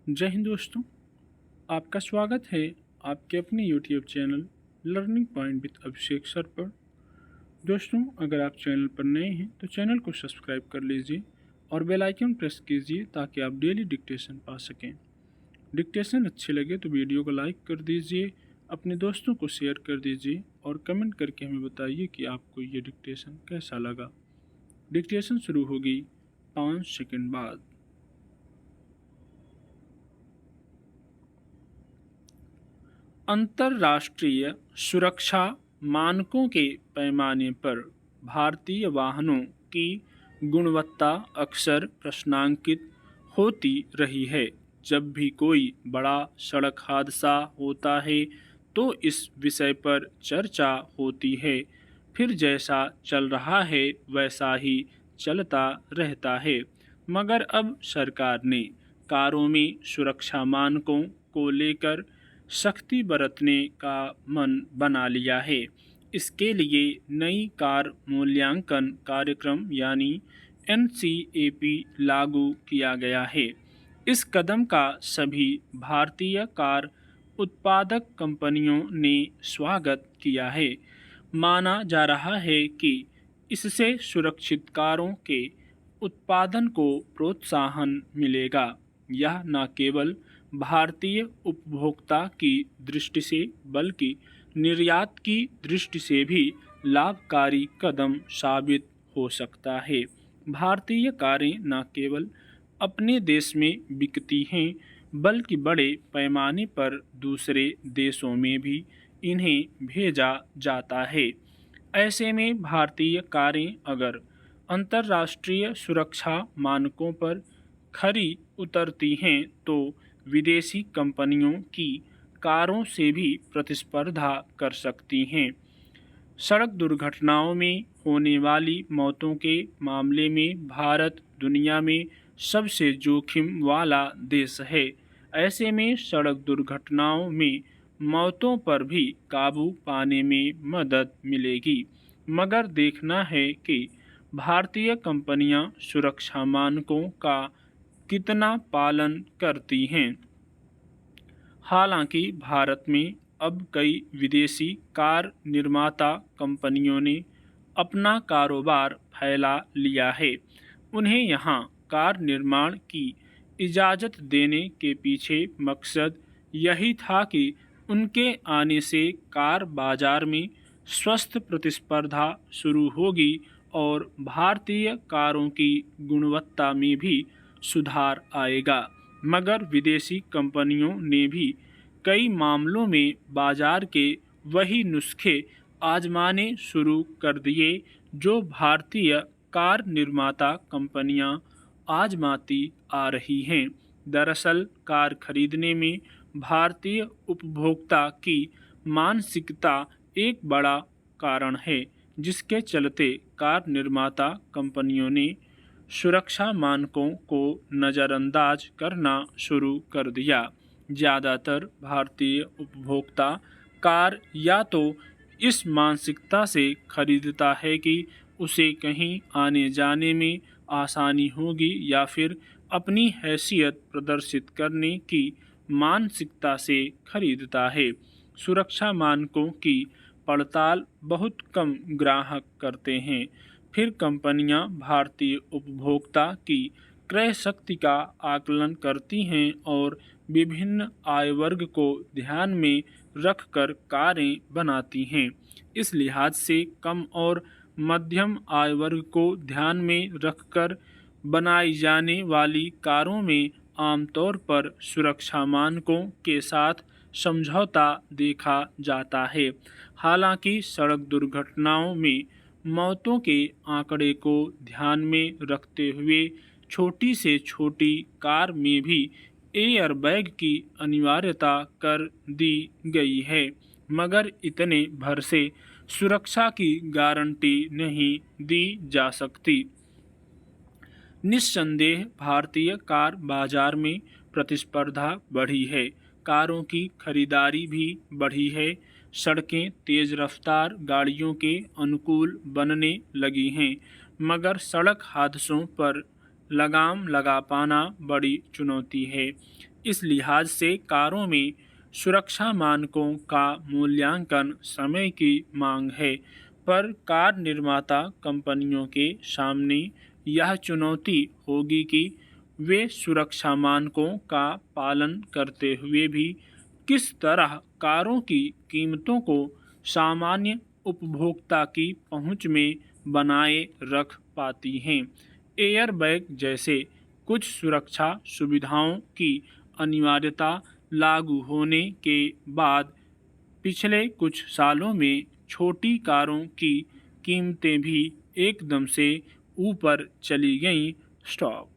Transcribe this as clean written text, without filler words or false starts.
जय हिंद दोस्तों। आपका स्वागत है आपके अपने YouTube channel learning point with Abhishek sir पर। दोस्तों, अगर आप चैनल पर नए हैं तो चैनल को सब्सक्राइब कर लीजिए और बेल आइकन प्रेस कीजिए ताकि आप डेली डिक्टेशन पा सकें। डिक्टेशन अच्छे लगे तो वीडियो को लाइक कर दीजिए, अपने दोस्तों को शेयर कर दीजिए और कमेंट करके हमें बताइए कि आपको ये डिक्टेशन कैसा लगा। डिक्टेशन शुरू होगी 5 सेकंड बाद। अंतर्राष्ट्रीय सुरक्षा मानकों के पैमाने पर भारतीय वाहनों की गुणवत्ता अक्सर प्रश्नांकित होती रही है। जब भी कोई बड़ा सड़क हादसा होता है तो इस विषय पर चर्चा होती है। फिर जैसा चल रहा है वैसा ही चलता रहता है। मगर अब सरकार ने कारों में सुरक्षा मानकों को लेकर सख्ती बरतने का मन बना लिया है। इसके लिए नई कार मूल्यांकन कार्यक्रम यानी NCAP लागू किया गया है। इस कदम का सभी भारतीय कार उत्पादक कंपनियों ने स्वागत किया है। माना जा रहा है कि इससे सुरक्षित कारों के उत्पादन को प्रोत्साहन मिलेगा। यह न केवल भारतीय उपभोक्ता की दृष्टि से बल्कि निर्यात की दृष्टि से भी लाभकारी कदम साबित हो सकता है। भारतीय कारें न केवल अपने देश में बिकती हैं बल्कि बड़े पैमाने पर दूसरे देशों में भी इन्हें भेजा जाता है। ऐसे में भारतीय कारें अगर अंतर्राष्ट्रीय सुरक्षा मानकों पर खरी उतरती हैं तो विदेशी कंपनियों की कारों से भी प्रतिस्पर्धा कर सकती हैं। सड़क दुर्घटनाओं में होने वाली मौतों के मामले में भारत दुनिया में सबसे जोखिम वाला देश है। ऐसे में सड़क दुर्घटनाओं में मौतों पर भी काबू पाने में मदद मिलेगी। मगर देखना है कि भारतीय कंपनियां सुरक्षा मानकों का कितना पालन करती हैं। हालांकि भारत में अब कई विदेशी कार निर्माता कंपनियों ने अपना कारोबार फैला लिया है। उन्हें यहां कार निर्माण की इजाज़त देने के पीछे मकसद यही था कि उनके आने से कार बाजार में स्वस्थ प्रतिस्पर्धा शुरू होगी और भारतीय कारों की गुणवत्ता में भी सुधार आएगा। मगर विदेशी कंपनियों ने भी कई मामलों में बाजार के वही नुस्खे आजमाने शुरू कर दिए जो भारतीय कार निर्माता कंपनियां आजमाती आ रही हैं। दरअसल कार खरीदने में भारतीय उपभोक्ता की मानसिकता एक बड़ा कारण है, जिसके चलते कार निर्माता कंपनियों ने सुरक्षा मानकों को नज़रअंदाज करना शुरू कर दिया। ज़्यादातर भारतीय उपभोक्ता कार या तो इस मानसिकता से खरीदता है कि उसे कहीं आने जाने में आसानी होगी या फिर अपनी हैसियत प्रदर्शित करने की मानसिकता से खरीदता है। सुरक्षा मानकों की पड़ताल बहुत कम ग्राहक करते हैं। फिर कंपनियां भारतीय उपभोक्ता की क्रय शक्ति का आकलन करती हैं और विभिन्न आय वर्ग को ध्यान में रखकर कारें बनाती हैं। इस लिहाज से कम और मध्यम आय वर्ग को ध्यान में रखकर बनाई जाने वाली कारों में आमतौर पर सुरक्षा मानकों के साथ समझौता देखा जाता है। हालांकि सड़क दुर्घटनाओं में मौतों के आंकड़े को ध्यान में रखते हुए छोटी से छोटी कार में भी एयरबैग की अनिवार्यता कर दी गई है, मगर इतने भर से सुरक्षा की गारंटी नहीं दी जा सकती। निस्संदेह भारतीय कार बाजार में प्रतिस्पर्धा बढ़ी है, कारों की खरीदारी भी बढ़ी है। सड़कें तेज रफ्तार गाड़ियों के अनुकूल बनने लगी हैं, मगर सड़क हादसों पर लगाम लगा पाना बड़ी चुनौती है। इस लिहाज से कारों में सुरक्षा मानकों का मूल्यांकन समय की मांग है, पर कार निर्माता कंपनियों के सामने यह चुनौती होगी कि वे सुरक्षा मानकों का पालन करते हुए भी किस तरह कारों की कीमतों को सामान्य उपभोक्ता की पहुंच में बनाए रख पाती हैं। एयरबैग जैसे कुछ सुरक्षा सुविधाओं की अनिवार्यता लागू होने के बाद पिछले कुछ सालों में छोटी कारों की कीमतें भी एकदम से ऊपर चली गईं। स्टॉप।